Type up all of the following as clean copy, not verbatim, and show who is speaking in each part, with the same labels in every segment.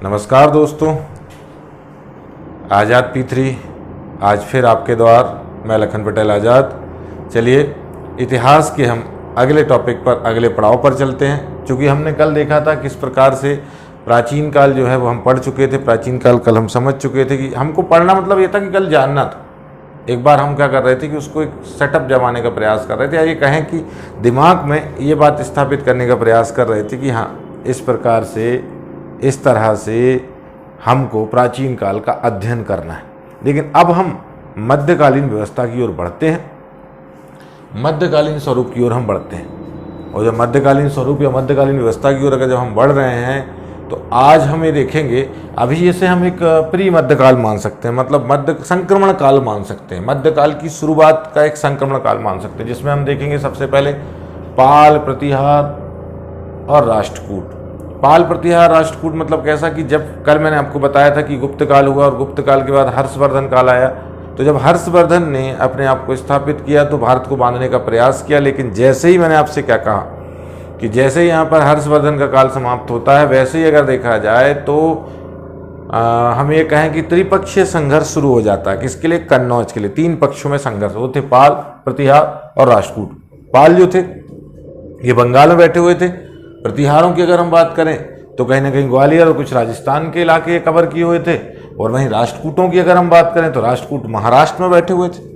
Speaker 1: नमस्कार दोस्तों, आज़ाद P3 आज फिर आपके द्वार। मैं लखन पटेल आज़ाद। चलिए इतिहास के हम अगले टॉपिक पर, अगले पड़ाव पर चलते हैं। क्योंकि हमने कल देखा था किस प्रकार से प्राचीन काल जो है वो हम पढ़ चुके थे। प्राचीन काल कल हम समझ चुके थे कि हमको पढ़ना मतलब ये था कि कल जानना था। एक बार हम क्या कर रहे थे कि उसको एक सेटअप जमाने का प्रयास कर रहे थे, या ये कहें कि दिमाग में ये बात स्थापित करने का प्रयास कर रहे थे कि हाँ, इस प्रकार से, इस तरह से हमको प्राचीन काल का अध्ययन करना है। लेकिन अब हम मध्यकालीन व्यवस्था की ओर बढ़ते हैं, मध्यकालीन स्वरूप की ओर हम बढ़ते हैं। और जब मध्यकालीन स्वरूप या मध्यकालीन व्यवस्था की ओर अगर जब हम बढ़ रहे हैं तो आज हम ये देखेंगे, अभी इसे हम एक प्री मध्यकाल मान सकते हैं, मतलब मध्य संक्रमण काल मान सकते हैं। मध्यकाल की शुरुआत का एक संक्रमण काल मान सकते हैं, जिसमें हम देखेंगे सबसे पहले पाल, प्रतिहार और राष्ट्रकूट। पाल, प्रतिहार, राष्ट्रकूट मतलब कैसा कि जब कल मैंने आपको बताया था कि गुप्त काल हुआ और गुप्त काल के बाद हर्षवर्धन काल आया। तो जब हर्षवर्धन ने अपने आप को स्थापित किया तो भारत को बांधने का प्रयास किया। लेकिन जैसे ही मैंने आपसे क्या कहा कि जैसे ही यहाँ पर हर्षवर्धन का काल समाप्त होता है, वैसे ही अगर देखा जाए तो हम ये कहें कि त्रिपक्षीय संघर्ष शुरू हो जाता है। किसके लिए? कन्नौज के लिए। तीन पक्षों में संघर्ष, वो थे पाल, प्रतिहार और राष्ट्रकूट। पाल जो थे ये बंगाल में बैठे हुए थे। प्रतिहारों की अगर हम बात करें तो कहीं ना कहीं ग्वालियर और कुछ राजस्थान के इलाके कवर किए हुए थे। और वहीं राष्ट्रकूटों की अगर हम बात करें तो राष्ट्रकूट महाराष्ट्र में बैठे हुए थे।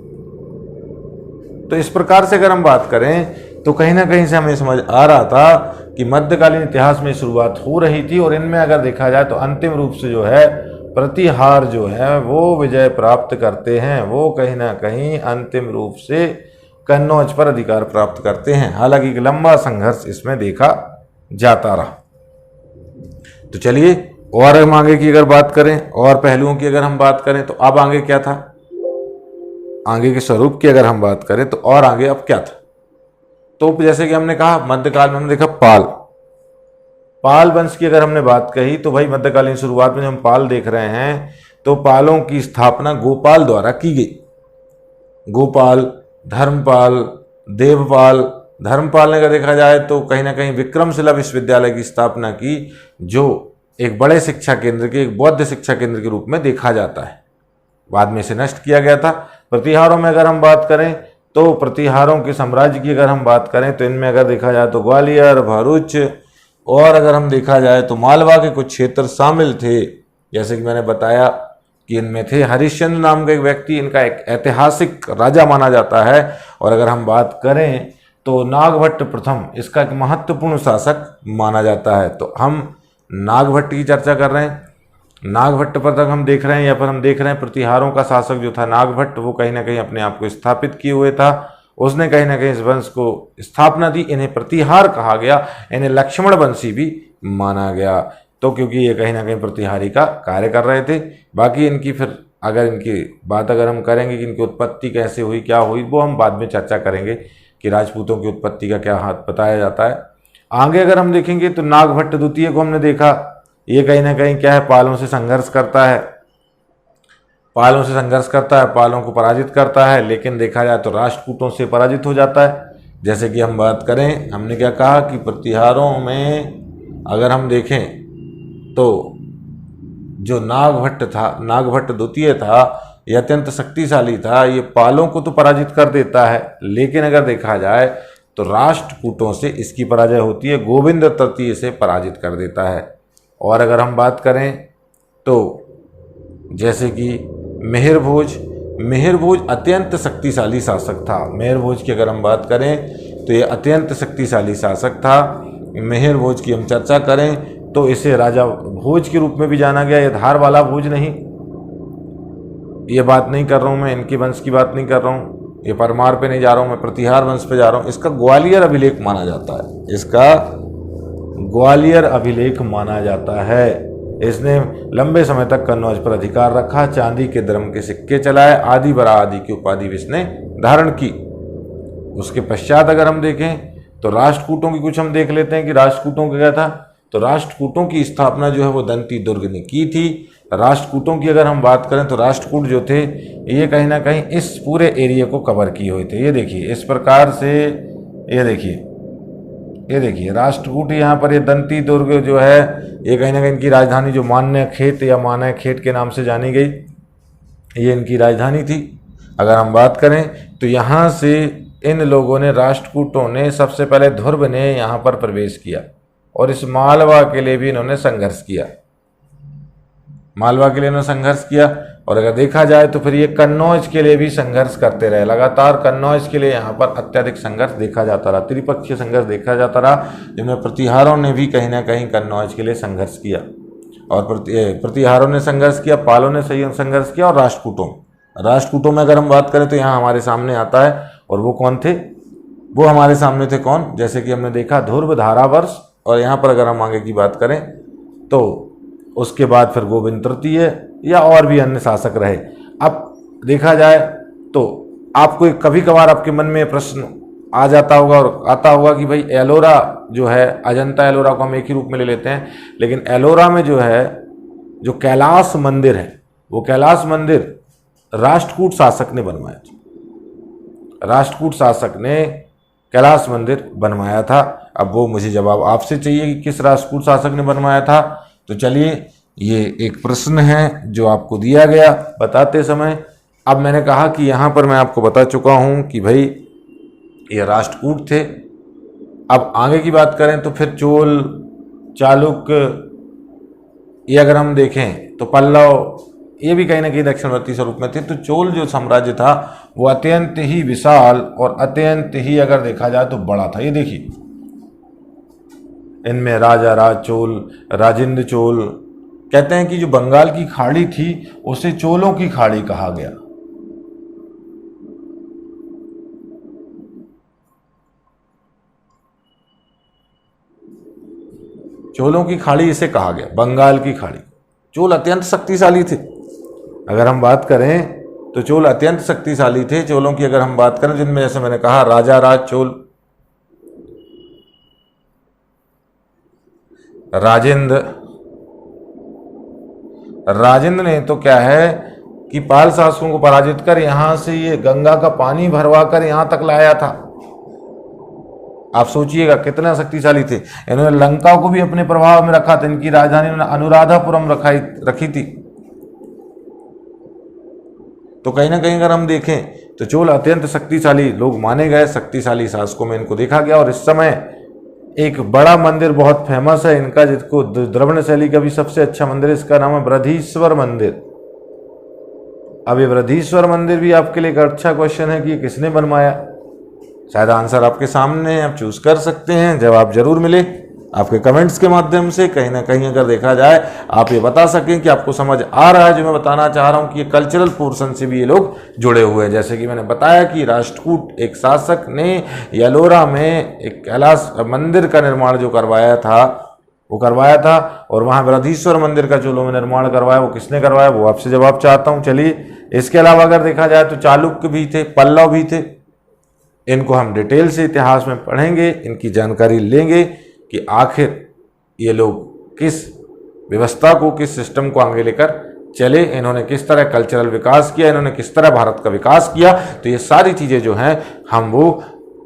Speaker 1: तो इस प्रकार से अगर हम बात करें तो कहीं ना कहीं से हमें समझ आ रहा था कि मध्यकालीन इतिहास में शुरुआत हो रही थी। और इनमें अगर देखा जाए तो अंतिम रूप से जो है प्रतिहार जो है वो विजय प्राप्त करते हैं। वो कहीं ना कहीं अंतिम रूप से कन्नौज पर अधिकार प्राप्त करते हैं। हालांकि एक लंबा संघर्ष इसमें देखा जाता रहा। तो चलिए और हम आगे की अगर बात करें और पहलुओं की अगर हम बात करें तो अब आगे क्या था, आगे के स्वरूप की अगर हम बात करें तो और आगे अब क्या था। तो जैसे कि हमने कहा मध्यकाल में हमने देखा पाल वंश की अगर हमने बात कही तो भाई मध्यकालीन शुरुआत में हम पाल देख रहे हैं तो पालों की स्थापना गोपाल द्वारा की गई। गोपाल, धर्मपाल, देवपाल। धर्मपाल ने अगर देखा जाए तो कहीं ना कहीं विक्रमशिला विश्वविद्यालय की स्थापना की, जो एक बड़े शिक्षा केंद्र के, एक बौद्ध शिक्षा केंद्र के रूप में देखा जाता है। बाद में इसे नष्ट किया गया था। प्रतिहारों में अगर हम बात करें तो प्रतिहारों के साम्राज्य की अगर हम बात करें तो इनमें अगर देखा जाए तो ग्वालियर, भरूच और अगर हम देखा जाए तो मालवा के कुछ क्षेत्र शामिल थे। जैसे कि मैंने बताया कि इनमें थे हरिश्चंद्र नाम का एक व्यक्ति, इनका एक ऐतिहासिक राजा माना जाता है। और अगर हम बात करें तो नागभट्ट प्रथम इसका एक महत्वपूर्ण शासक माना जाता है। तो हम नागभट्ट की चर्चा कर रहे हैं। नागभट्ट पर तक हम देख रहे हैं, या पर हम देख रहे हैं प्रतिहारों का शासक जो था नागभट्ट, वो कहीं ना कहीं अपने आप को स्थापित किए हुए था। उसने कहीं ना कहीं इस वंश को स्थापना दी। इन्हें प्रतिहार कहा गया, इन्हें लक्ष्मण वंशी भी माना गया। तो क्योंकि ये कहीं ना कहीं प्रतिहारी का कार्य कर रहे थे। बाकी इनकी फिर अगर इनकी बात अगर हम करेंगे कि इनकी उत्पत्ति कैसे हुई, क्या हुई, वो हम बाद में चर्चा करेंगे कि राजपूतों की उत्पत्ति का क्या हाथ बताया जाता है। आगे अगर हम देखेंगे तो नागभट्ट द्वितीय को हमने देखा, ये कहीं ना कहीं क्या है, पालों से संघर्ष करता है। पालों से संघर्ष करता है, पालों को पराजित करता है। लेकिन देखा जाए तो राष्ट्रकूटों से पराजित हो जाता है। जैसे कि हम बात करें, हमने क्या कहा कि प्रतिहारों में अगर हम देखें तो जो नागभट्ट था, नागभट्ट द्वितीय था, यह अत्यंत शक्तिशाली था। ये पालों को तो पराजित कर देता है, लेकिन अगर देखा जाए तो राष्ट्रकूटों से इसकी पराजय होती है। गोविंद तृतीय से पराजित कर देता है। और अगर हम बात करें तो जैसे कि मेहरभोज अत्यंत शक्तिशाली शासक था। मेहरभोज की अगर हम बात करें तो ये अत्यंत शक्तिशाली शासक था। मेहरभोज की हम चर्चा करें तो इसे राजा भोज के रूप में भी जाना गया। ये धार वाला भोज नहीं, ये बात नहीं कर रहा हूँ मैं, इनके वंश की बात नहीं कर रहा हूँ, ये परमार पे नहीं जा रहा हूँ मैं, प्रतिहार वंश पे जा रहा हूँ। इसका ग्वालियर अभिलेख माना जाता है। इसका ग्वालियर अभिलेख माना जाता है। इसने लंबे समय तक कन्नौज पर अधिकार रखा, चांदी के द्रम के सिक्के चलाए, आदि बरा आदि की उपाधि भी इसने धारण की। उसके पश्चात अगर हम देखें तो राष्ट्रकूटों की कुछ हम देख लेते हैं कि राष्ट्रकूटों का क्या था। तो राष्ट्रकूटों की स्थापना जो है वो दंती दुर्ग ने की थी। राष्ट्रकूटों की अगर हम बात करें तो राष्ट्रकूट जो थे ये कहीं ना कहीं इस पूरे एरिया को कवर किए हुए थे। ये देखिए इस प्रकार से, ये देखिए ये देखिए राष्ट्रकूट, यहाँ पर ये दंती दुर्ग जो है ये कहीं ना कहीं इनकी राजधानी, जो मान्य खेत या मानय खेत के नाम से जानी गई, ये इनकी राजधानी थी। अगर हम बात करें तो यहाँ से इन लोगों ने, राष्ट्रकूटों ने सबसे पहले ध्रुव ने यहाँ पर प्रवेश किया और इस मालवा के लिए भी इन्होंने संघर्ष किया, मालवा के लिए इन्होंने संघर्ष किया। और अगर देखा जाए तो फिर ये कन्नौज के लिए भी संघर्ष करते रहे, लगातार कन्नौज के लिए यहाँ पर अत्यधिक संघर्ष देखा जाता रहा, त्रिपक्षीय संघर्ष देखा जाता रहा, जिनमें प्रतिहारों ने भी कहीं ना कहीं कन्नौज के लिए संघर्ष किया। और प्रतिहारों ने संघर्ष किया, पालों ने संघर्ष किया, और राष्ट्रकूटों में अगर हम बात करें तो यहाँ हमारे सामने आता है, और वो कौन थे, वो हमारे सामने थे कौन, जैसे कि हमने देखा ध्रुव, धारावर्ष, और यहाँ पर अगर हम आगे की बात करें तो उसके बाद फिर गोविंद तृतीय या और भी अन्य शासक रहे। अब देखा जाए तो आपको कभी कभार आपके मन में प्रश्न आ जाता होगा और आता होगा कि भाई एलोरा जो है, अजंता एलोरा को हम एक ही रूप में ले लेते हैं, लेकिन एलोरा में जो है, जो कैलाश मंदिर है, वो कैलाश मंदिर राष्ट्रकूट शासक ने बनवाया था। राष्ट्रकूट शासक ने कैलाश मंदिर बनवाया था। अब वो मुझे जवाब आपसे चाहिए कि किस राष्ट्रकूट शासक ने बनवाया था। तो चलिए, ये एक प्रश्न है जो आपको दिया गया बताते समय। अब मैंने कहा कि यहाँ पर मैं आपको बता चुका हूँ कि भाई ये राष्ट्रकूट थे। अब आगे की बात करें तो फिर चोल, चालुक्य, ये अगर हम देखें तो पल्लव, ये भी कहीं ना कहीं दक्षिणवर्ती स्वरूप में थे। तो चोल जो साम्राज्य था वो अत्यंत ही विशाल और अत्यंत ही अगर देखा जाए तो बड़ा था। ये देखिए, इनमें राजा राज चोल, राजेंद्र चोल, कहते हैं कि जो बंगाल की खाड़ी थी उसे चोलों की खाड़ी कहा गया। चोलों की खाड़ी इसे कहा गया, बंगाल की खाड़ी। चोल अत्यंत शक्तिशाली थे। अगर हम बात करें तो चोल अत्यंत शक्तिशाली थे। चोलों की अगर हम बात करें, जिनमें जैसे मैंने कहा राजा राज चोल, राजेंद्र ने तो क्या है कि पाल शासकों को पराजित कर यहां से ये गंगा का पानी भरवा कर यहां तक लाया था। आप सोचिएगा कितना शक्तिशाली थे। इन्होंने लंका को भी अपने प्रभाव में रखा था। इनकी राजधानी उन्होंने अनुराधापुरम रखी थी। तो कहीं ना कहीं अगर हम देखें तो चोल अत्यंत शक्तिशाली लोग माने गए, शक्तिशाली शासकों में इनको देखा गया। और इस समय एक बड़ा मंदिर बहुत फेमस है इनका, जिसको द्रविड़ शैली का भी सबसे अच्छा मंदिर है, इसका नाम है बृहदीश्वर मंदिर। अब ये बृहदीश्वर मंदिर भी आपके लिए एक अच्छा क्वेश्चन है कि ये किसने बनवाया। शायद आंसर आपके सामने है, आप चूज कर सकते हैं। जवाब जरूर मिले आपके कमेंट्स के माध्यम से। कहीं ना कहीं अगर देखा जाए आप ये बता सकें कि आपको समझ आ रहा है जो मैं बताना चाह रहा हूँ, कि ये कल्चरल पोर्शन से भी ये लोग जुड़े हुए हैं। जैसे कि मैंने बताया कि राष्ट्रकूट एक शासक ने एलोरा में एक कैलाश मंदिर का निर्माण जो करवाया था, और वहाँ बृहदीश्वर मंदिर का चोलों में निर्माण करवाया, वो किसने करवाया, वो आपसे जवाब चाहता हूँ। चलिए, इसके अलावा अगर देखा जाए तो चालुक्य भी थे, पल्लव भी थे। इनको हम डिटेल से इतिहास में पढ़ेंगे, इनकी जानकारी लेंगे कि आखिर ये लोग किस व्यवस्था को, किस सिस्टम को आगे लेकर चले, इन्होंने किस तरह कल्चरल विकास किया, इन्होंने किस तरह भारत का विकास किया। तो ये सारी चीज़ें जो हैं हम वो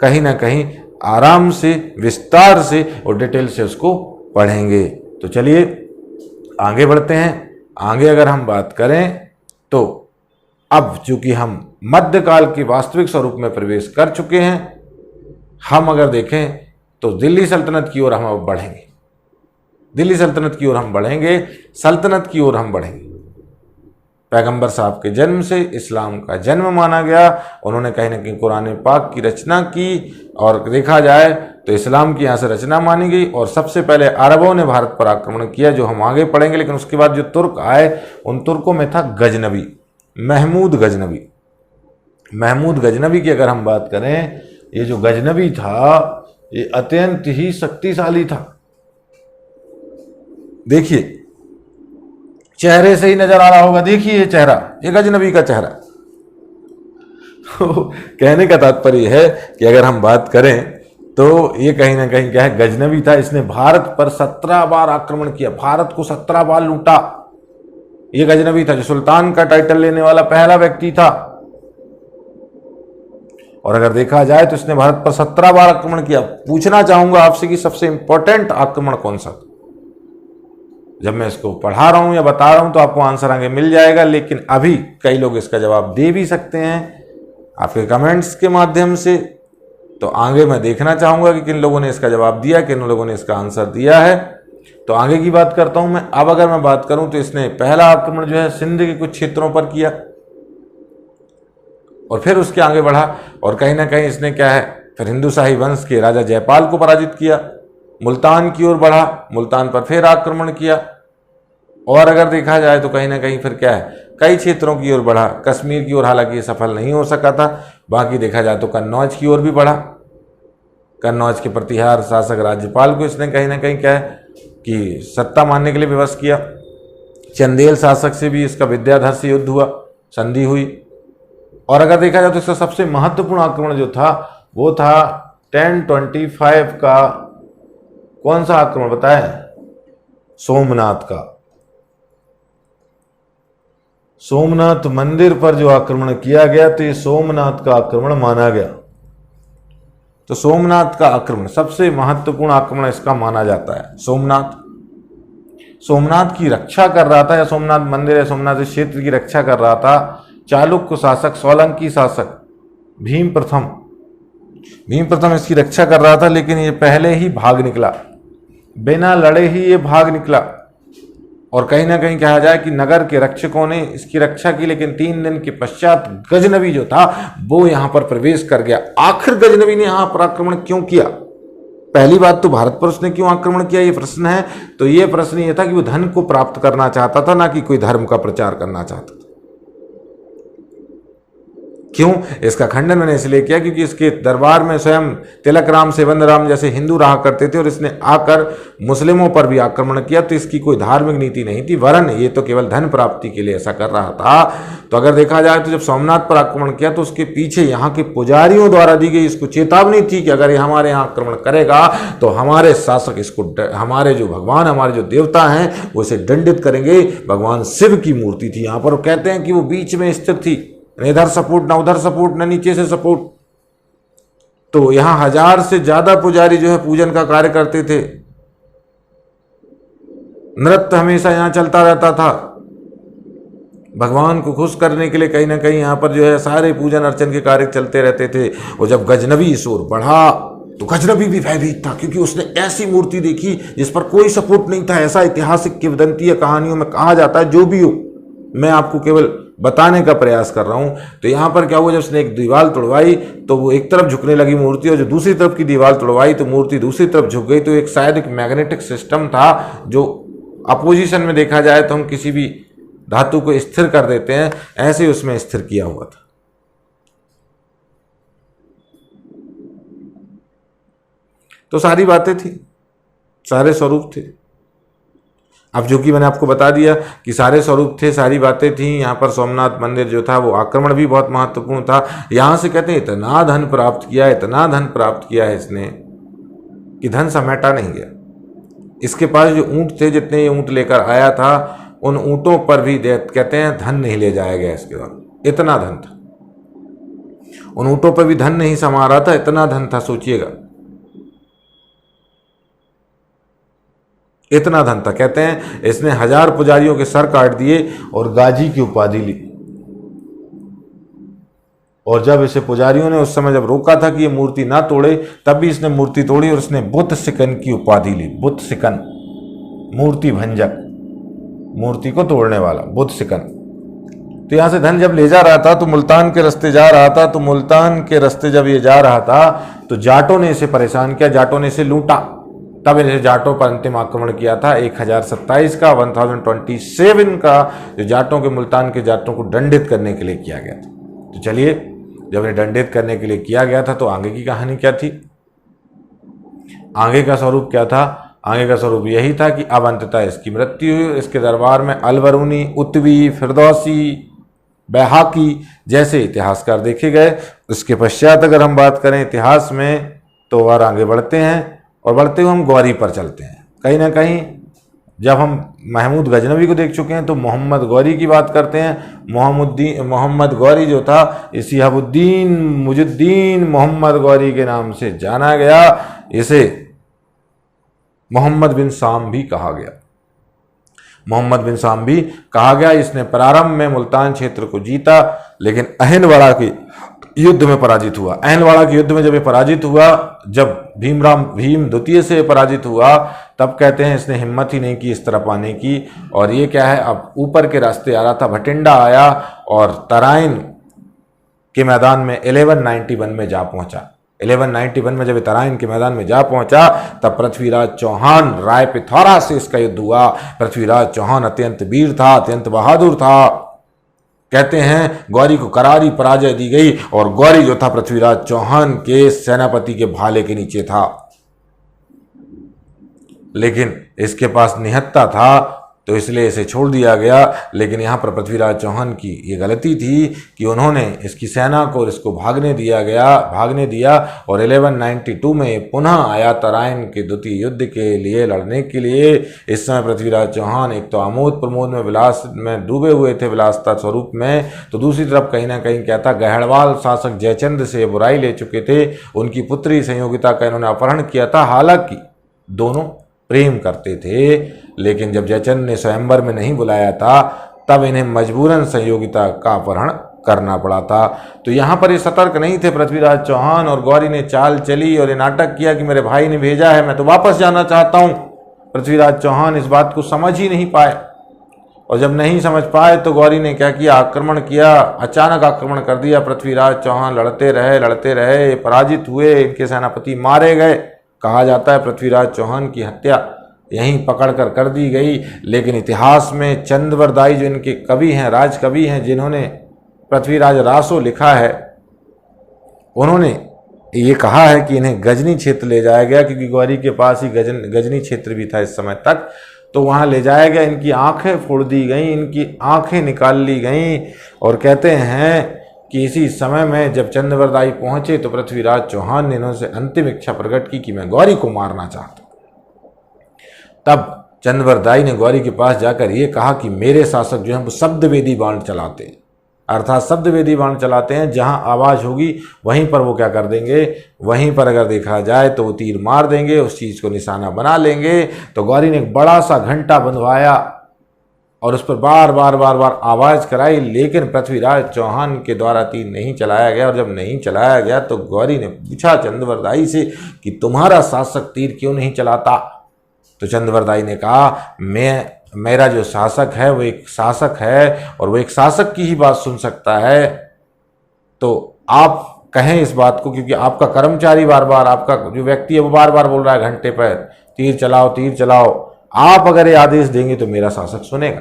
Speaker 1: कहीं ना कहीं आराम से, विस्तार से और डिटेल से उसको पढ़ेंगे। तो चलिए आगे बढ़ते हैं। आगे अगर हम बात करें तो अब चूंकि हम मध्यकाल के वास्तविक स्वरूप में प्रवेश कर चुके हैं, हम अगर देखें तो दिल्ली सल्तनत की ओर हम अब बढ़ेंगे। दिल्ली सल्तनत की ओर हम बढ़ेंगे, सल्तनत की ओर हम बढ़ेंगे। पैगंबर साहब के जन्म से इस्लाम का जन्म माना गया। उन्होंने कहीं ना कहीं कुरान पाक की रचना की, और देखा जाए तो इस्लाम की यहाँ से रचना मानी गई। और सबसे पहले अरबों ने भारत पर आक्रमण किया, जो हम आगे पढ़ेंगे। लेकिन उसके बाद जो तुर्क आए, उन तुर्कों में था गजनवी, महमूद गजनवी की अगर हम बात करें, ये जो गजनवी था ये अत्यंत ही शक्तिशाली था। देखिए, चेहरे से ही नजर आ रहा होगा, देखिए ये चेहरा, ये गजनवी का चेहरा। कहने का तात्पर्य है कि अगर हम बात करें तो ये कहीं ना कहीं क्या है, गजनवी था। इसने भारत पर 17 बार आक्रमण किया, भारत को 17 बार लूटा। ये गजनवी था, जो सुल्तान का टाइटल लेने वाला पहला व्यक्ति था। और अगर देखा जाए तो इसने भारत पर 17 बार आक्रमण किया। पूछना चाहूंगा आपसे कि सबसे इंपॉर्टेंट आक्रमण कौन सा था? जब मैं इसको पढ़ा रहा हूं या बता रहा हूं तो आपको आंसर आगे मिल जाएगा, लेकिन अभी कई लोग इसका जवाब दे भी सकते हैं आपके कमेंट्स के माध्यम से। तो आगे मैं देखना चाहूंगा कि किन लोगों ने इसका जवाब दिया, किन लोगों ने इसका आंसर दिया है। तो आगे की बात करता हूं मैं। अब अगर मैं बात करूं तो इसने पहला आक्रमण जो है सिंध के कुछ क्षेत्रों पर किया और फिर उसके आगे बढ़ा और कहीं ना कहीं इसने क्या है, फिर हिंदू शाही वंश के राजा जयपाल को पराजित किया, मुल्तान की ओर बढ़ा, मुल्तान पर फिर आक्रमण किया और अगर देखा जाए तो कहीं ना कहीं फिर क्या है, कई क्षेत्रों की ओर बढ़ा। कश्मीर की ओर हालांकि ये सफल नहीं हो सका था। बाकी देखा जाए तो कन्नौज की ओर भी बढ़ा। कन्नौज के प्रतिहार शासक राज्यपाल को इसने कहीं ना कहीं क्या है कि सत्ता मानने के लिए विवश किया। चंदेल शासक से भी इसका विद्याधर से युद्ध हुआ, संधि हुई। और अगर देखा जाए तो इसका सबसे महत्वपूर्ण आक्रमण जो था वो था 1025 का कौन सा आक्रमण बताएं? सोमनाथ का। सोमनाथ मंदिर पर जो आक्रमण किया गया तो ये सोमनाथ का आक्रमण माना गया। तो सोमनाथ का आक्रमण सबसे महत्वपूर्ण आक्रमण इसका माना जाता है। सोमनाथ की रक्षा कर रहा था, या सोमनाथ मंदिर या सोमनाथ क्षेत्र की रक्षा कर रहा था चालुक्य शासक, सोलंकी शासक भीम प्रथम इसकी रक्षा कर रहा था, लेकिन ये पहले ही भाग निकला, बिना लड़े ही ये भाग निकला। और कहीं ना कहीं कहा जाए कि नगर के रक्षकों ने इसकी रक्षा की, लेकिन 3 दिन के पश्चात गजनवी जो था वो यहां पर प्रवेश कर गया। आखिर गजनवी ने यहां पर आक्रमण क्यों किया? पहली बात तो भारत पर उसने क्यों आक्रमण किया ये प्रश्न है। तो ये प्रश्न ये था कि वो धन को प्राप्त करना चाहता था, ना कि कोई धर्म का प्रचार करना चाहता था। क्यों? इसका खंडन मैंने इसलिए किया क्योंकि इसके दरबार में स्वयं तिलक राम, सेवंद राम जैसे हिंदू रहा करते थे और इसने आकर मुस्लिमों पर भी आक्रमण किया। तो इसकी कोई धार्मिक नीति नहीं थी, वरन ये तो केवल धन प्राप्ति के लिए ऐसा कर रहा था। तो अगर देखा जाए तो जब सोमनाथ पर आक्रमण किया तो उसके पीछे यहाँ के पुजारियों द्वारा दी गई इसको चेतावनी थी कि अगर ये हमारे यहाँ आक्रमण करेगा तो हमारे शासक इसको, हमारे जो भगवान, हमारे जो देवता हैं वो इसे दंडित करेंगे। भगवान शिव की मूर्ति थी यहाँ पर, कहते हैं कि वो बीच में स्थित थी, न इधर सपोर्ट, न उधर सपोर्ट, न नीचे से सपोर्ट। तो यहां 1000 से ज्यादा पुजारी जो है पूजन का कार्य करते थे। नृत्य हमेशा यहां चलता रहता था भगवान को खुश करने के लिए। कहीं ना कहीं यहां पर जो है सारे पूजन अर्चन के कार्य चलते रहते थे। और जब गजनवी इस ओर बढ़ा तो गजनवी भी भयभीत था, क्योंकि उसने ऐसी मूर्ति देखी जिस पर कोई सपोर्ट नहीं था। ऐसा ऐतिहासिक किंवदंती या कहानियों में कहा जाता है। जो भी हो, मैं आपको केवल बताने का प्रयास कर रहा हूं। तो यहां पर क्या हुआ, जब उसने एक दीवार तोड़वाई तो वो एक तरफ झुकने लगी मूर्ति, और जो दूसरी तरफ की दीवार तोड़वाई तो मूर्ति दूसरी तरफ झुक गई। तो एक शायद एक मैग्नेटिक सिस्टम था, जो अपोजिशन में देखा जाए तो हम किसी भी धातु को स्थिर कर देते हैं, ऐसे उसमें स्थिर किया हुआ था। तो सारी बातें थी, सारे स्वरूप थे। अब जो कि मैंने आपको बता दिया कि सारे स्वरूप थे, सारी बातें थी। यहाँ पर सोमनाथ मंदिर जो था वो आक्रमण भी बहुत महत्वपूर्ण था। यहाँ से कहते हैं इतना धन प्राप्त किया, इतना धन प्राप्त किया है इसने कि धन समेटा नहीं गया। इसके पास जो ऊंट थे, जितने ये ऊंट लेकर आया था, उन ऊंटों पर भी कहते हैं धन नहीं ले जाया गया इसके बाद। इतना धन था, उन ऊंटों पर भी धन नहीं समा रहा था, इतना धन था। सोचिएगा, इतना धन था। कहते हैं इसने 1000 पुजारियों के सर काट दिए और गाजी की उपाधि ली। और जब इसे पुजारियों ने उस समय जब रोका था कि ये मूर्ति ना तोड़े, तब भी इसने मूर्ति तोड़ी और इसने बुद्ध सिकन की उपाधि ली। बुद्ध सिकन, मूर्ति भंजक, मूर्ति को तोड़ने वाला, बुद्ध सिकन। तो यहां से धन जब ले जा रहा था तो मुल्तान के रास्ते जा रहा था। तो मुल्तान के रास्ते जब ये जा रहा था तो जाटों ने इसे परेशान किया, जाटों ने इसे लूटा। तब इन्हें जाटों पर अंतिम आक्रमण किया था 1027 का, 1027 का, जो जाटों के, मुल्तान के जाटों को दंडित करने के लिए किया गया था। तो चलिए, जब इन्हें दंडित करने के लिए किया गया था तो आगे की कहानी क्या थी, आगे का स्वरूप क्या था? आगे का स्वरूप यही था कि अब अंततः इसकी मृत्यु हुई। इसके दरबार में अलबरूनी, उतवी, फिरदौसी, बैहाकी जैसे इतिहासकार देखे गए। उसके पश्चात अगर हम बात करें इतिहास में तो और आगे बढ़ते हैं, और बढ़ते हुए हम ग्वारी पर चलते हैं। कहीं ना कहीं जब हम महमूद गजनवी को देख चुके हैं तो मोहम्मद गौरी की बात करते हैं। मोहम्मद गौरी जो था शिहाबुद्दीन मुजुद्दीन मोहम्मद गौरी के नाम से जाना गया। इसे मोहम्मद बिन साम भी कहा गया। मोहम्मद बिन साम भी कहा गया। इसने प्रारंभ में मुल्तान क्षेत्र को जीता, लेकिन अहिंदवाड़ा के युद्ध में पराजित हुआ। अहिंदवाड़ा के युद्ध में जब ये पराजित हुआ, जब भीम द्वितीय से पराजित हुआ, तब कहते हैं इसने हिम्मत ही नहीं की इस तरफ आने की। और ये क्या है, अब ऊपर के रास्ते आ रहा था, भटिंडा आया और तराइन के मैदान में 1191 में जा पहुंचा। 1191 में जब तराइन के मैदान में जा पहुंचा, तब पृथ्वीराज चौहान राय पिथौरा से इसका युद्ध हुआ। पृथ्वीराज चौहान अत्यंत वीर था, अत्यंत बहादुर था। कहते हैं गौरी को करारी पराजय दी गई और गौरी जो था पृथ्वीराज चौहान के सेनापति के भाले के नीचे था। लेकिन इसके पास निहत्था था, तो इसलिए इसे छोड़ दिया गया। लेकिन यहाँ पर पृथ्वीराज चौहान की ये गलती थी कि उन्होंने इसकी सेना को इसको भागने दिया और 1192 में पुनः आया तराइन के द्वितीय युद्ध के लिए लड़ने के लिए। इस समय पृथ्वीराज चौहान एक तो आमोद प्रमोद में विलास में डूबे हुए थे, विलासता स्वरूप में, तो दूसरी तरफ कहीं ना कहीं क्या था, गहड़वाल शासक जयचंद से बुराई ले चुके थे। उनकी पुत्री संयोगिता का इन्होंने अपहरण किया था। हालांकि दोनों प्रेम करते थे, लेकिन जब जयचंद ने स्वयंवर में नहीं बुलाया था, तब इन्हें मजबूरन संयोगिता का अपहरण करना पड़ा था। तो यहाँ पर ये सतर्क नहीं थे पृथ्वीराज चौहान, और गौरी ने चाल चली और ये नाटक किया कि मेरे भाई ने भेजा है, मैं तो वापस जाना चाहता हूँ। पृथ्वीराज चौहान इस बात को समझ ही नहीं पाए, और जब नहीं समझ पाए तो गौरी ने क्या किया, आक्रमण किया, अचानक आक्रमण कर दिया। पृथ्वीराज चौहान लड़ते रहे, पराजित हुए, इनके सेनापति मारे गए। कहा जाता है पृथ्वीराज चौहान की हत्या यहीं पकड़कर कर दी गई। लेकिन इतिहास में चंद्रवरदाई जो इनके कवि हैं, राजकवि हैं, जिन्होंने पृथ्वीराज रासो लिखा है, उन्होंने ये कहा है कि इन्हें गजनी क्षेत्र ले जाया गया, क्योंकि गौरी के पास ही गजनी क्षेत्र भी था इस समय तक। तो वहाँ ले जाया गया, इनकी आंखें फोड़ दी गई, इनकी आंखें निकाल ली गई। और कहते हैं कि इसी समय में जब चंद्रवरदाई पहुंचे तो पृथ्वीराज चौहान ने इन्होंने अंतिम इच्छा प्रकट की कि मैं गौरी को मारना चाहता हूं। तब चंद्रवरदाई ने गौरी के पास जाकर ये कहा कि मेरे शासक जो हैं वो शब्दवेदी बाण चलाते हैं, अर्थात शब्दवेदी बाण चलाते हैं, जहां आवाज़ होगी वहीं पर वो क्या कर देंगे, वहीं पर अगर देखा जाए तो वो तीर मार देंगे, उस चीज़ को निशाना बना लेंगे। तो गौरी ने एक बड़ा सा घंटा बंधवाया और उस पर बार बार आवाज़ कराई, लेकिन पृथ्वीराज चौहान के द्वारा तीर नहीं चलाया गया। और जब नहीं चलाया गया तो गौरी ने पूछा चंद्रवरदाई से कि तुम्हारा शासक तीर क्यों नहीं चलाता। तो चंद्रवरदाई ने कहा मेरा जो शासक है वो एक शासक है, और वो एक शासक की ही बात सुन सकता है। तो आप कहें इस बात को, क्योंकि आपका कर्मचारी बार बार, आपका जो व्यक्ति है वो बार बार बोल रहा है घंटे पर तीर चलाओ। आप अगर ये आदेश देंगे तो मेरा शासक सुनेगा।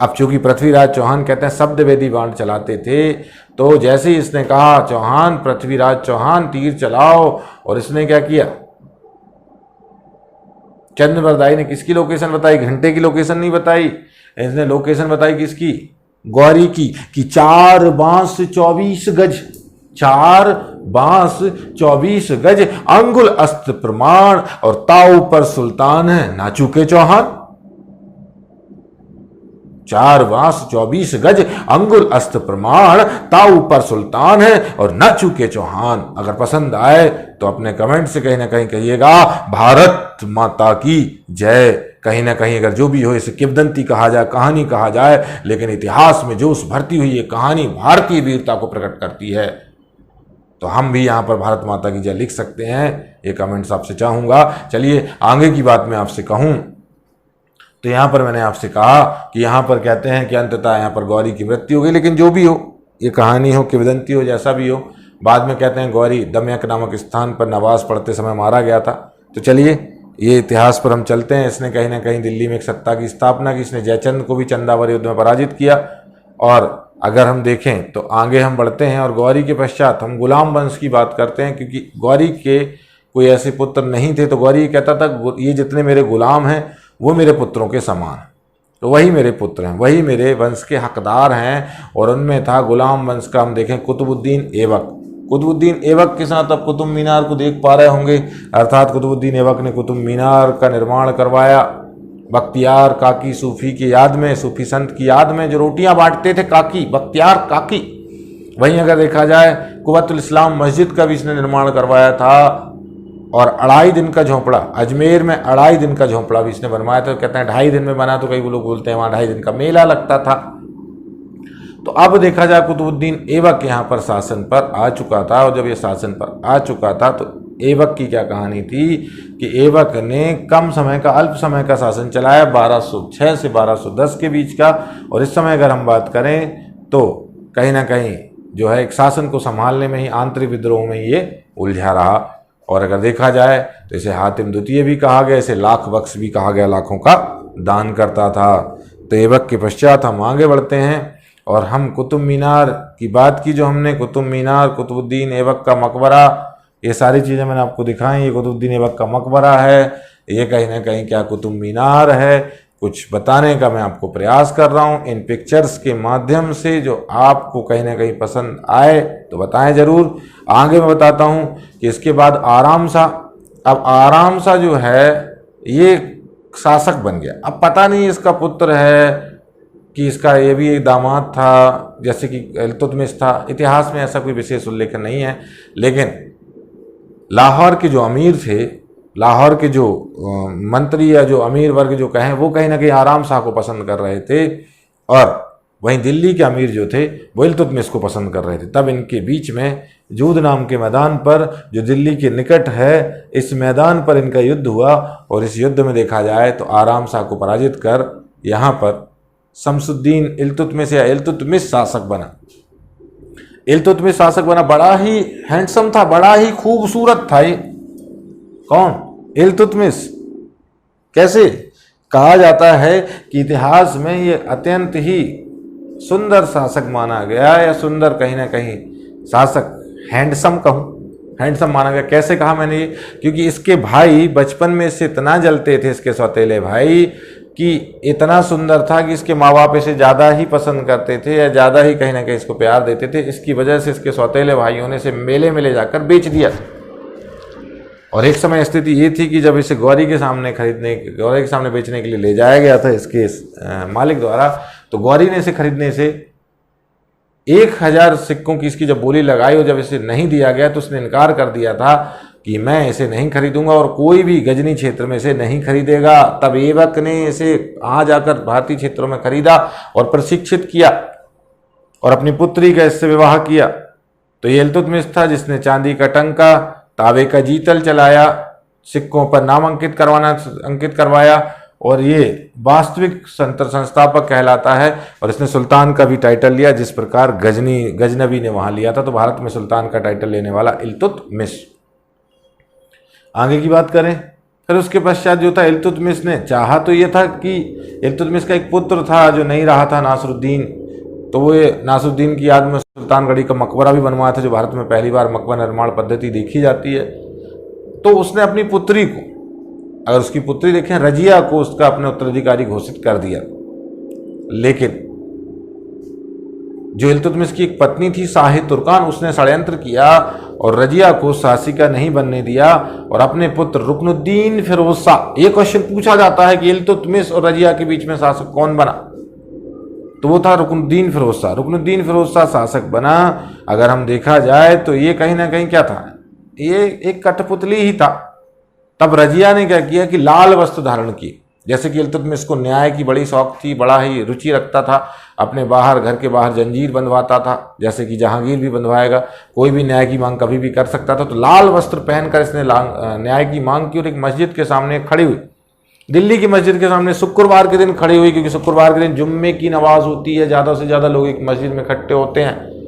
Speaker 1: अब चूंकि पृथ्वीराज चौहान कहते हैं शब्दवेदी बाण चलाते थे, तो जैसे ही इसने कहा पृथ्वीराज चौहान तीर चलाओ, और इसने क्या किया, चंद्रवरदाई ने किसकी लोकेशन बताई, घंटे की लोकेशन नहीं बताई, इसने लोकेशन बताई किसकी, गौरी की, कि 4 बांस 24 गज, 4 बांस 24 गज, अंगुल अस्त्र प्रमाण, और ताऊ पर सुल्तान है ना चूके चौहान। 4 बांस 24 गज, अंगुल अस्त्र प्रमाण, ताऊ पर सुल्तान है और न चूके चौहान। अगर पसंद आए तो अपने कमेंट से कहीं ना कहीं कहिएगा भारत माता की जय। कहीं ना कहीं अगर जो भी हो, इसे किंवदंती कहा जाए, कहानी कहा जाए, लेकिन इतिहास में जोश भरती हुई ये कहानी भारतीय वीरता को प्रकट करती है। तो हम भी यहाँ पर भारत माता की जय लिख सकते हैं, ये कमेंट्स आपसे चाहूँगा। चलिए आगे की बात मैं आपसे कहूँ तो यहाँ पर मैंने आपसे कहा कि यहाँ पर कहते हैं कि अंततः यहाँ पर गौरी की मृत्यु हो गई। लेकिन जो भी हो, ये कहानी हो, किंवदंती हो, जैसा भी हो, बाद में कहते हैं गौरी दमयक नामक स्थान पर नमाज पढ़ते समय मारा गया था। तो चलिए ये इतिहास पर हम चलते हैं। इसने कहीं ना कहीं दिल्ली में एक सत्ता की स्थापना की, इसने जयचंद को भी चंदावर युद्ध में पराजित किया। और अगर हम देखें तो आगे हम बढ़ते हैं और गौरी के पश्चात हम गुलाम वंश की बात करते हैं, क्योंकि गौरी के कोई ऐसे पुत्र नहीं थे। तो गौरी कहता था ये जितने मेरे गुलाम हैं वो मेरे पुत्रों के समान, तो वही मेरे पुत्र हैं, वही मेरे वंश के हकदार हैं। और उनमें था गुलाम वंश का, हम देखें कुतुबुद्दीन ऐबक। कुतुबुद्दीन ऐबक के साथ आप कुतुब मीनार को देख पा रहे होंगे, अर्थात कुतुबुद्दीन ऐबक ने कुतुब मीनार का निर्माण करवाया। बख्तियार काकी सूफी की याद में, सूफी संत की याद में जो रोटियां बांटते थे, काकी बख्तियार काकी। वहीं अगर देखा जाए कुव्वतुल इस्लाम मस्जिद का भी इसने निर्माण करवाया था, और 2.5 दिन का झोंपड़ा, अजमेर में 2.5 दिन का झोंपड़ा भी इसने बनवाया था। कहते हैं 2.5 दिन में बना, तो कई लोग बोलते हैं वहाँ 2.5 दिन का मेला लगता था। तो अब देखा जाए कुतुबुद्दीन ऐबक यहाँ पर शासन पर आ चुका था, और जब ये शासन पर आ चुका था तो ऐबक की क्या कहानी थी कि ऐबक ने कम समय का, अल्प समय का शासन चलाया, 1206 से 1210 के बीच का। और इस समय अगर हम बात करें तो कहीं ना कहीं जो है एक शासन को संभालने में ही, आंतरिक विद्रोह में ये उलझा रहा। और अगर देखा जाए तो इसे हातिम द्वितीय भी कहा गया, इसे लाख बख्श भी कहा गया, लाखों का दान करता था। तो ऐबक के पश्चात हम आगे बढ़ते हैं और हम कुतुब मीनार की बात की, जो हमने कुतुब मीनार, कुतुबुद्दीन ऐबक का मकबरा, ये सारी चीज़ें मैंने आपको दिखाई। ये कुतुबुद्दीन ऐबक का मकबरा है, ये कहीं ना कहीं क्या कुतुब मीनार है, कुछ बताने का मैं आपको प्रयास कर रहा हूँ इन पिक्चर्स के माध्यम से। जो आपको कहीं ना कहीं पसंद आए तो बताएं ज़रूर। आगे मैं बताता हूँ कि इसके बाद आराम सा, अब आराम सा जो है ये शासक बन गया। अब पता नहीं इसका पुत्र है कि इसका ये भी एक दामाद था, जैसे कि इल्तुतमिश था। इतिहास में ऐसा कोई विशेष उल्लेख नहीं है, लेकिन लाहौर के जो अमीर थे, लाहौर के जो मंत्री या जो अमीर वर्ग जो कहें, वो कहीं ना कहीं आराम शाह को पसंद कर रहे थे, और वहीं दिल्ली के अमीर जो थे वो इल्तुतमिश को पसंद कर रहे थे। तब इनके बीच में जूद नाम के मैदान पर, जो दिल्ली के निकट है, इस मैदान पर इनका युद्ध हुआ। और इस युद्ध में देखा जाए तो आराम शाह को पराजित कर यहाँ पर शमसुद्दीन इल्तुतमिश या इल्तुतमिश शासक बना। इल्तुतमिश शासक बना, बड़ा ही हैंडसम था, बड़ा ही खूबसूरत था। ये कौन? इल्तुतमिश। कैसे? कहा जाता है कि इतिहास में ये अत्यंत ही सुंदर शासक माना गया, या सुंदर कहीं ना कहीं शासक, हैंडसम कहूँ, हैंडसम माना गया। कैसे कहा मैंने ये? क्योंकि इसके भाई बचपन में इससे इतना जलते थे, इसके सौतेले भाई, कि इतना सुंदर था कि इसके माँ बाप इसे ज़्यादा ही पसंद करते थे, या ज़्यादा ही कहीं ना कहीं इसको प्यार देते थे। इसकी वजह से इसके सौतेले भाइयों ने इसे मेले में ले जाकर बेच दिया। और एक समय स्थिति ये थी कि जब इसे गौरी के सामने बेचने के लिए ले जाया गया था इसके मालिक द्वारा, तो गौरी ने इसे खरीदने से 1000 सिक्कों की इसकी जब बोली लगाई, और जब इसे नहीं दिया गया तो उसने इनकार कर दिया था कि मैं इसे नहीं खरीदूंगा, और कोई भी गजनी क्षेत्र में इसे नहीं खरीदेगा। तब ऐबक ने इसे वहाँ जाकर भारतीय क्षेत्रों में खरीदा और प्रशिक्षित किया, और अपनी पुत्री का इससे विवाह किया। तो ये इल्तुतमिश था जिसने चांदी का टंका, तांबे का जीतल चलाया, सिक्कों पर नाम अंकित करवाया, और ये वास्तविक संस्थापक कहलाता है। और इसने सुल्तान का भी टाइटल लिया, जिस प्रकार गजनबी ने वहाँ लिया था। तो भारत में सुल्तान का टाइटल लेने वाला इल्तुतमिश। आगे की बात करें, फिर उसके पश्चात जो था, इल्तुतमिश ने चाहा तो ये था कि इल्तुतमिश का एक पुत्र था जो नहीं रहा था, नासरुद्दीन। तो वो ये नासरुद्दीन की याद में सुल्तानगढ़ी का मकबरा भी बनवाया था, जो भारत में पहली बार मकबरा निर्माण पद्धति देखी जाती है। तो उसने अपनी पुत्री को, अगर उसकी पुत्री देखें, रजिया को उसका अपने उत्तराधिकारी घोषित कर दिया। लेकिन जो इल्तुतमिश की एक पत्नी थी शाह तुर्कान, उसने षड्यंत्र किया और रजिया को शासिका नहीं बनने दिया, और अपने पुत्र रुकनुद्दीन फिरोज शाह, ये क्वेश्चन पूछा जाता है कि इल्तुतमिश और रजिया के बीच में शासक कौन बना, तो वो था रुकनुद्दीन फिरोज शाह। रुकनुद्दीन फिरोज शाह शासक बना। अगर हम देखा जाए तो ये कहीं ना कहीं क्या था, ये एक कठपुतली ही था। तब रजिया ने क्या किया कि लाल वस्त्र धारण की। जैसे कि इल्तुतमिश को न्याय की बड़ी शौक थी, बड़ा ही रुचि रखता था, अपने घर के बाहर जंजीर बंधवाता था, जैसे कि जहांगीर भी बंधवाएगा, कोई भी न्याय की मांग कभी भी कर सकता था। तो लाल वस्त्र पहनकर इसने न्याय की मांग की, और एक मस्जिद के सामने खड़ी हुई, दिल्ली की मस्जिद के सामने शुक्रवार के दिन खड़ी हुई, क्योंकि शुक्रवार के दिन जुम्मे की नमाज होती है, ज़्यादा से ज़्यादा लोग एक मस्जिद में इकट्ठे होते हैं।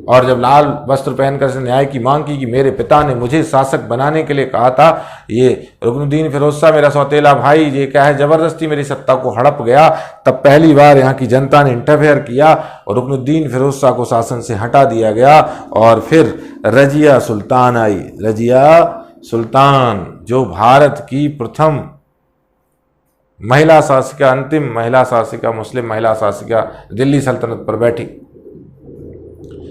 Speaker 1: और जब लाल वस्त्र पहनकर इसने न्याय की मांग की कि मेरे पिता ने मुझे शासक बनाने के लिए कहा था, ये रुकनुद्दीन फिरोज शाह मेरा सौतेला भाई, ये क्या है, जबरदस्ती मेरी सत्ता को हड़प गया। तब पहली बार यहाँ की जनता ने इंटरफेयर किया और रुकनुद्दीन फिरोज शाह को शासन से हटा दिया गया। और फिर रजिया सुल्तान आई, रजिया सुल्तान, जो भारत की प्रथम महिला शासिका, अंतिम महिला शासिका, मुस्लिम महिला शासिका दिल्ली सल्तनत पर बैठी।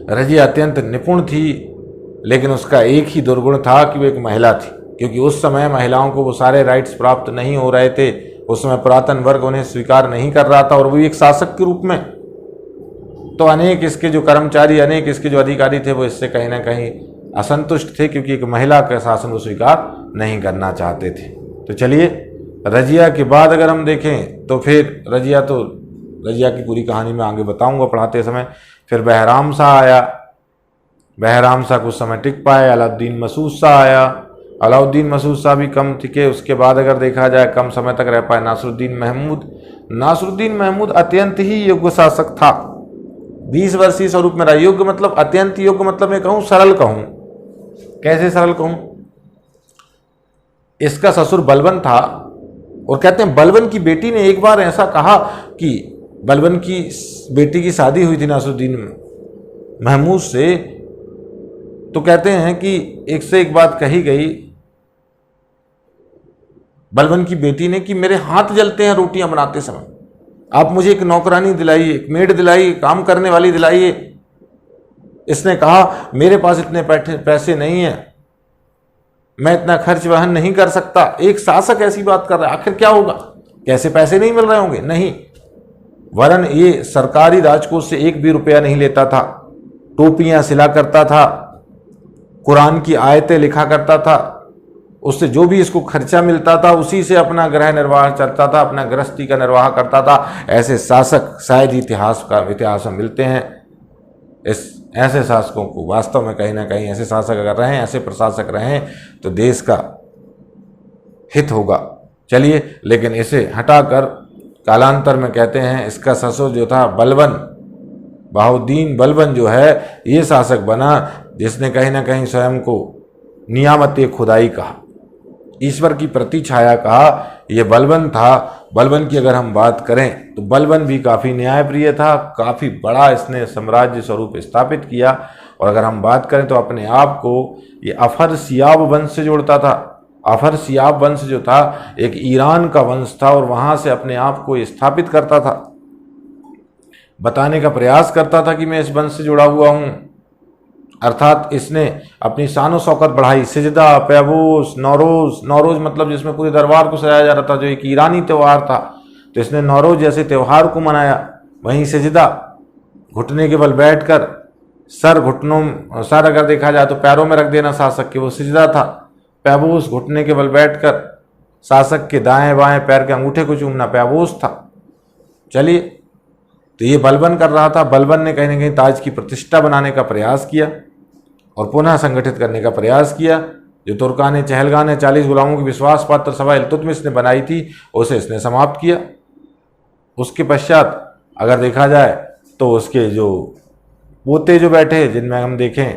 Speaker 1: रजिया अत्यंत निपुण थी, लेकिन उसका एक ही दुर्गुण था कि वो एक महिला थी, क्योंकि उस समय महिलाओं को वो सारे राइट्स प्राप्त नहीं हो रहे थे। उस समय पुरातन वर्ग उन्हें स्वीकार नहीं कर रहा था और वो एक शासक के रूप में। तो अनेक इसके जो कर्मचारी, अनेक इसके जो अधिकारी थे वो इससे कहीं ना कहीं असंतुष्ट थे, क्योंकि एक महिला का शासन वो स्वीकार नहीं करना चाहते थे। तो चलिए, रजिया के बाद अगर हम देखें तो फिर रजिया की पूरी कहानी मैं आगे बताऊंगा पढ़ाते समय। फिर बहराम शाह आया, बहराम शाह कुछ समय टिक पाए। अलाउद्दीन मसूद शाह आया, अलाउद्दीन मसूद शाह भी कम टिके। उसके बाद अगर देखा जाए कम समय तक रह पाए नासरुद्दीन महमूद। नासरुद्दीन महमूद अत्यंत ही योग्य शासक था, 20 वर्षीय स्वरूप में रहा। योग्य मतलब अत्यंत योग्य मतलब मैं कहूँ सरल कहूँ। कैसे सरल कहूँ? इसका ससुर बलबन था और कहते हैं बलबन की बेटी ने एक बार ऐसा कहा कि बलबन की बेटी की शादी हुई थी नासरुद्दीन महमूद से, तो कहते हैं कि एक से एक बात कही गई बलबन की बेटी ने कि मेरे हाथ जलते हैं रोटियां बनाते समय, आप मुझे एक नौकरानी दिलाइए, एक मेड दिलाइए, काम करने वाली दिलाइए। इसने कहा मेरे पास इतने पैसे नहीं हैं, मैं इतना खर्च वहन नहीं कर सकता। एक शासक ऐसी बात कर रहा है, आखिर क्या होगा? कैसे पैसे नहीं मिल रहे होंगे? नहीं, वरन ये सरकारी राजकोष से एक भी रुपया नहीं लेता था, टोपियां सिला करता था, कुरान की आयतें लिखा करता था, उससे जो भी इसको खर्चा मिलता था उसी से अपना गृह निर्वाह चलता था, अपना गृहस्थी का निर्वाह करता था। ऐसे शासक शायद इतिहास में मिलते हैं। ऐसे शासकों को वास्तव में कहीं ना कहीं ऐसे शासक अगर रहें, ऐसे प्रशासक रहें तो देश का हित होगा। चलिए, लेकिन इसे हटाकर कालांतर में कहते हैं इसका ससुर जो था बलबन, बहाउद्दीन बलबन जो है ये शासक बना, जिसने कहीं ना कहीं स्वयं को नियामत खुदाई कहा, ईश्वर की प्रतिछाया कहा, ये बलबन था। बलबन की अगर हम बात करें तो बलबन भी काफ़ी न्यायप्रिय था, काफ़ी बड़ा इसने साम्राज्य स्वरूप स्थापित किया। और अगर हम बात करें तो अपने आप को ये अफरसियाब वंश से जोड़ता था। अफरसियाब वंश जो था एक ईरान का वंश था और वहाँ से अपने आप को स्थापित करता था, बताने का प्रयास करता था कि मैं इस वंश से जुड़ा हुआ हूँ। अर्थात इसने अपनी शान शौकत बढ़ाई। सिजदा, पैबूस, नौरोज मतलब जिसमें पूरे दरबार को सजाया जा रहा था, जो एक ईरानी त्यौहार था, तो इसने नौरोज जैसे त्यौहार को मनाया। वहीं सिजदा, घुटने के बल बैठकर सर अगर देखा जाए तो पैरों में रख देना शासक के, वो सिजदा था। पैबूस, घुटने के बल बैठकर शासक के दाएं बाएं पैर के अंगूठे को चूमना, पैबूस था। चलिए, तो ये बलबन कर रहा था। बलबन ने कहीं ना कहीं ताज की प्रतिष्ठा बनाने का प्रयास किया और पुनः संगठित करने का प्रयास किया। जो तुर्कान चहलगाह ने 40 गुलामों की विश्वास पात्र सभा इल्तुतमिश ने बनाई थी, उसे इसने समाप्त किया। उसके पश्चात अगर देखा जाए तो उसके जो पोते जो बैठे, जिनमें हम देखें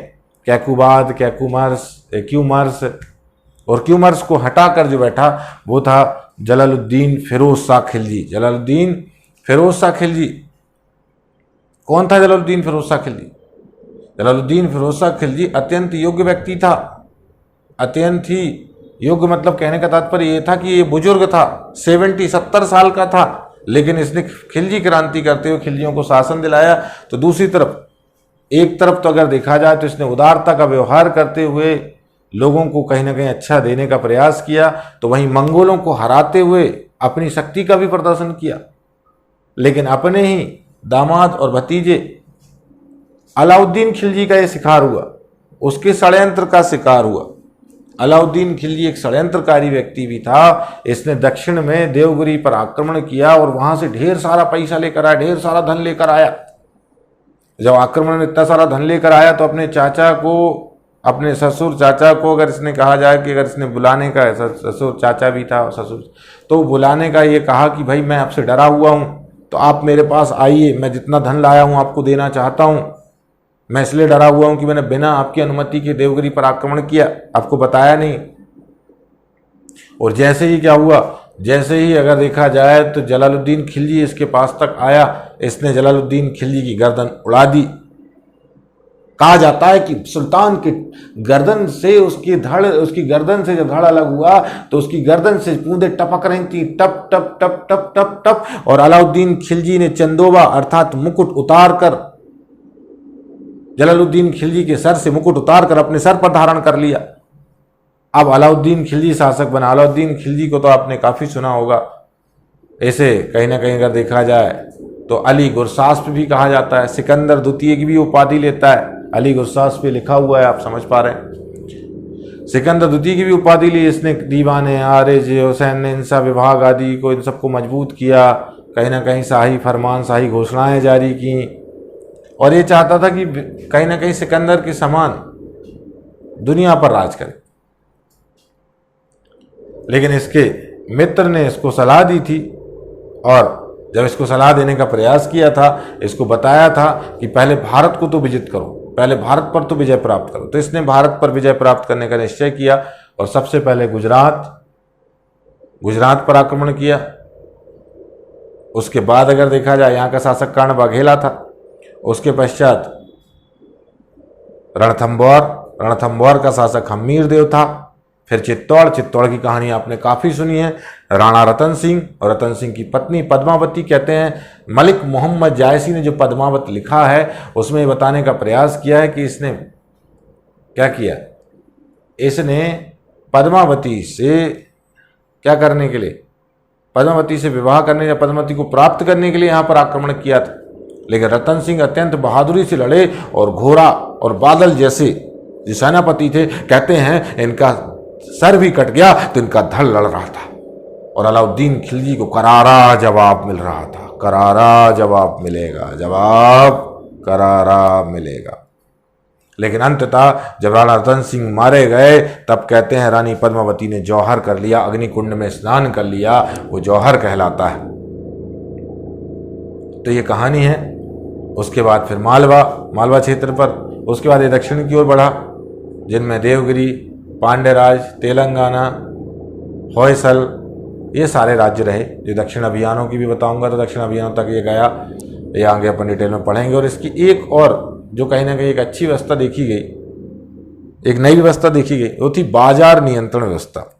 Speaker 1: कैकुबाद, क्यूमर्स और क्यूमर्स को हटाकर जो बैठा वो था जलालुद्दीन फिरोज शाह खिलजी। जलालुद्दीन फिरोज शाह खिलजी कौन था? जलालुद्दीन फिरोज शाह खिलजी, जलालुद्दीन फिरोज शाह खिलजी अत्यंत योग्य व्यक्ति था। अत्यंत ही योग्य मतलब कहने का तात्पर्य ये था कि ये बुजुर्ग था, 70 साल का था, लेकिन इसने खिलजी क्रांति करते हुए खिलजियों को शासन दिलाया। तो दूसरी तरफ, एक तरफ तो अगर देखा जाए तो इसने उदारता का व्यवहार करते हुए लोगों को कहीं ना कहीं अच्छा देने का प्रयास किया, तो वहीं मंगोलों को हराते हुए अपनी शक्ति का भी प्रदर्शन किया। लेकिन अपने ही दामाद और भतीजे अलाउद्दीन खिलजी का ये शिकार हुआ, उसके षड्यंत्र का शिकार हुआ। अलाउद्दीन खिलजी एक षड्यंत्रकारी व्यक्ति भी था। इसने दक्षिण में देवगिरी पर आक्रमण किया और वहां से ढेर सारा पैसा लेकर आया, ढेर सारा धन लेकर आया। जब आक्रमण में इतना सारा धन लेकर आया तो अपने चाचा को, अपने ससुर चाचा को, अगर इसने कहा जाए कि अगर इसने बुलाने का, ससुर चाचा भी था ससुर, तो बुलाने का ये कहा कि भाई मैं आपसे डरा हुआ हूँ, तो आप मेरे पास आइए, मैं जितना धन लाया हूँ आपको देना चाहता हूँ। मैं इसलिए डरा हुआ हूँ कि मैंने बिना आपकी अनुमति के देवगिरी पर आक्रमण किया, आपको बताया नहीं। और जैसे ही क्या हुआ, जैसे ही अगर देखा जाए तो जलालुद्दीन खिलजी इसके पास तक आया, इसने जलालुद्दीन खिलजी की गर्दन उड़ा दी। कहा जाता है कि सुल्तान की गर्दन से उसकी गर्दन से जब धड़ अलग हुआ तो उसकी गर्दन से बूंदें टपक रही थी, टप टप टप टप टप टप। और अलाउद्दीन खिलजी ने चंदोबा अर्थात मुकुट उतार कर, जलालुद्दीन खिलजी के सर से मुकुट उतार कर अपने सर पर धारण कर लिया। अब अलाउद्दीन खिलजी शासक बना। अलाउद्दीन खिलजी को तो आपने काफी सुना होगा, इसे कहीं ना कहीं अगर देखा जाए तो अली गुरसास भी कहा जाता है। सिकंदर द्वितीय की भी उपाधि लेता है, अली गुरसास पे लिखा हुआ है, आप समझ पा रहे हैं। सिकंदर द्वितीय की भी उपाधि ली इसने। दीवाने आरिज हुसैन ने इनसा विभाग आदि को, इन सबको मजबूत किया, कहीं ना कहीं शाही फरमान शाही घोषणाएं जारी की, और ये चाहता था कि कहीं ना कहीं सिकंदर के समान दुनिया पर राज करे। लेकिन इसके मित्र ने इसको सलाह दी थी, और जब इसको सलाह देने का प्रयास किया था, इसको बताया था कि पहले भारत को तो विजित करो, पहले भारत पर तो विजय प्राप्त करो। तो इसने भारत पर विजय प्राप्त करने का निश्चय किया और सबसे पहले गुजरात पर आक्रमण किया। उसके बाद अगर देखा जाए यहाँ का शासक कर्ण वाघेला था। उसके पश्चात रणथंभौर का शासक हम्मीरदेव था। फिर चित्तौड़ की कहानी आपने काफ़ी सुनी है। राणा रतन सिंह और रतन सिंह की पत्नी पद्मावती। कहते हैं मलिक मोहम्मद जायसी ने जो पद्मावत लिखा है उसमें बताने का प्रयास किया है कि इसने क्या किया, इसने पद्मावती से क्या करने के लिए, पद्मावती से विवाह करने या पद्मावती को प्राप्त करने के लिए यहाँ पर आक्रमण किया था। लेकिन रतन सिंह अत्यंत बहादुरी से लड़े और घोड़ा और बादल जैसे जो सेनापति थे, कहते हैं इनका सर भी कट गया तो इनका धड़ लड़ रहा था, और अलाउद्दीन खिलजी को करारा जवाब मिल रहा था। करारा जवाब मिलेगा, जवाब करारा मिलेगा। लेकिन अंततः जब राणा रतन सिंह मारे गए तब कहते हैं रानी पद्मावती ने जौहर कर लिया, अग्निकुंड में स्नान कर लिया, वो जौहर कहलाता है। तो ये कहानी है। उसके बाद फिर मालवा क्षेत्र पर, उसके बाद ये दक्षिण की ओर बढ़ा, जिनमें देवगिरी, पांड्यराज, तेलंगाना, होयसल, ये सारे राज्य रहे। जो दक्षिण अभियानों की भी बताऊंगा तो दक्षिण अभियानों तक ये गया, ये आगे अपन डिटेल में पढ़ेंगे। और इसकी एक और जो कहीं ना कहीं एक अच्छी व्यवस्था देखी गई, एक नई व्यवस्था देखी गई, वो थी बाजार नियंत्रण व्यवस्था।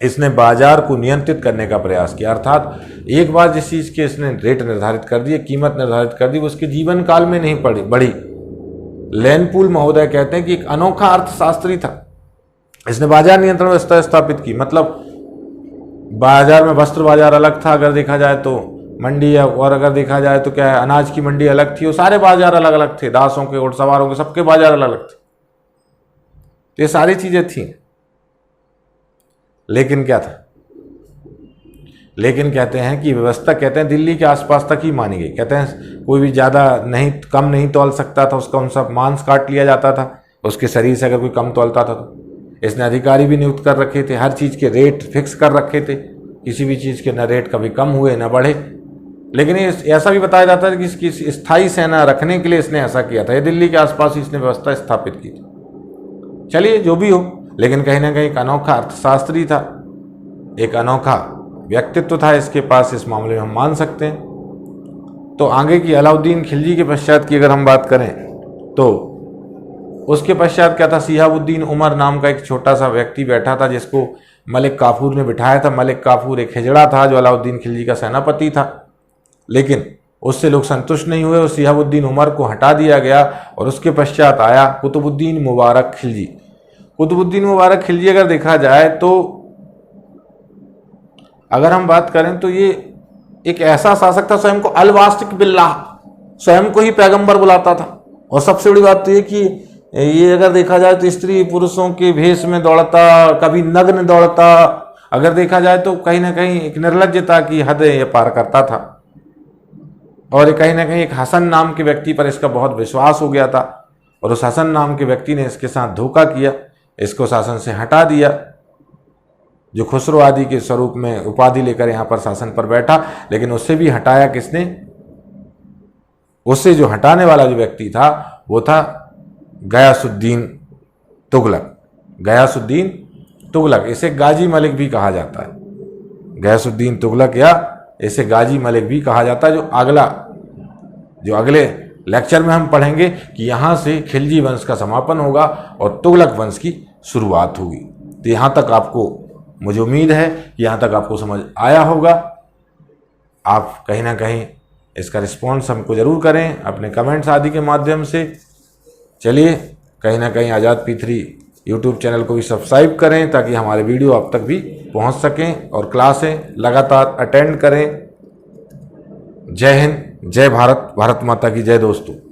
Speaker 1: इसने बाजार को नियंत्रित करने का प्रयास किया, अर्थात एक बार जिस चीज़ के इसने रेट निर्धारित कर दिए, कीमत निर्धारित कर दी, वो उसके जीवन काल में नहीं बढ़ी। लेनपूल महोदय कहते हैं कि एक अनोखा अर्थशास्त्री था। इसने बाजार नियंत्रण व्यवस्था स्थापित की। मतलब बाजार में वस्त्र बाजार अलग था, अगर देखा जाए तो मंडी, और अगर देखा जाए तो क्या है, अनाज की मंडी अलग थी, वो सारे बाजार अलग अलग थे, दासों के, घुड़सवारों के, सबके बाजार अलग अलग थे। तो ये सारी चीजें थी। लेकिन क्या था, लेकिन कहते हैं कि व्यवस्था, कहते हैं दिल्ली के आसपास तक ही मानी गई। कहते हैं कोई भी ज़्यादा नहीं, कम नहीं तौल सकता था, उसका उनसा मांस काट लिया जाता था, उसके शरीर से अगर कोई कम तौलता था तो। इसने अधिकारी भी नियुक्त कर रखे थे, हर चीज़ के रेट फिक्स कर रखे थे, किसी भी चीज़ के न रेट कभी कम हुए न बढ़े। लेकिन ये ऐसा भी बताया जाता है कि इसकी स्थायी सेना रखने के लिए इसने ऐसा किया था। ये दिल्ली के आसपास ही इसने व्यवस्था स्थापित की थी। चलिए जो भी हो, लेकिन कहीं ना कहीं एक अनोखा अर्थशास्त्री था, एक अनोखा व्यक्तित्व था इसके पास, इस मामले में हम मान सकते हैं। तो आगे की अलाउद्दीन खिलजी के पश्चात की अगर हम बात करें तो उसके पश्चात क्या था, सिहाबुद्दीन उमर नाम का एक छोटा सा व्यक्ति बैठा था, जिसको मलिक काफूर ने बिठाया था। मलिक काफूर एक हिजड़ा था जो अलाउद्दीन खिलजी का सेनापति था, लेकिन उससे लोग संतुष्ट नहीं हुए और सिहाबुद्दीन उमर को हटा दिया गया। और उसके पश्चात आया कुतुबुद्दीन मुबारक खिलजी। कुतुबुद्दीन मुबारक खिलजी अगर देखा जाए तो अगर हम बात करें तो ये एक ऐसा शासक था, स्वयं को अलवास्तिक बिल्लाह, स्वयं को ही पैगंबर बुलाता था। और सबसे बड़ी बात तो ये कि ये अगर देखा जाए तो स्त्री पुरुषों के भेष में दौड़ता, कभी नग्न दौड़ता, अगर देखा जाए तो कहीं ना कहीं एक निर्लज्जता की हद ये पार करता था। और ये कहीं ना कहीं एक हसन नाम के व्यक्ति पर इसका बहुत विश्वास हो गया था, और उस हसन नाम के व्यक्ति ने इसके साथ धोखा किया, इसको शासन से हटा दिया, जो खुसरो आदि के स्वरूप में उपाधि लेकर यहाँ पर शासन पर बैठा। लेकिन उससे भी हटाया किसने, उससे जो हटाने वाला जो व्यक्ति था वो था गयासुद्दीन तुगलक। गयासुद्दीन तुगलक, इसे गाजी मलिक भी कहा जाता है। गयासुद्दीन तुगलक या इसे गाजी मलिक भी कहा जाता है, जो अगले लेक्चर में हम पढ़ेंगे कि यहाँ से खिलजी वंश का समापन होगा और तुगलक वंश की शुरुआत होगी। तो यहाँ तक आपको, मुझे उम्मीद है कि यहाँ तक आपको समझ आया होगा। आप कहीं ना कहीं इसका रिस्पॉन्स हमको ज़रूर करें अपने कमेंट्स आदि के माध्यम से। चलिए, कहीं ना कहीं आज़ाद P3 यूट्यूब चैनल को भी सब्सक्राइब करें ताकि हमारे वीडियो आप तक भी पहुंच सकें और क्लासें लगातार अटेंड करें। जय हिंद, जय भारत, भारत माता की जय दोस्तों।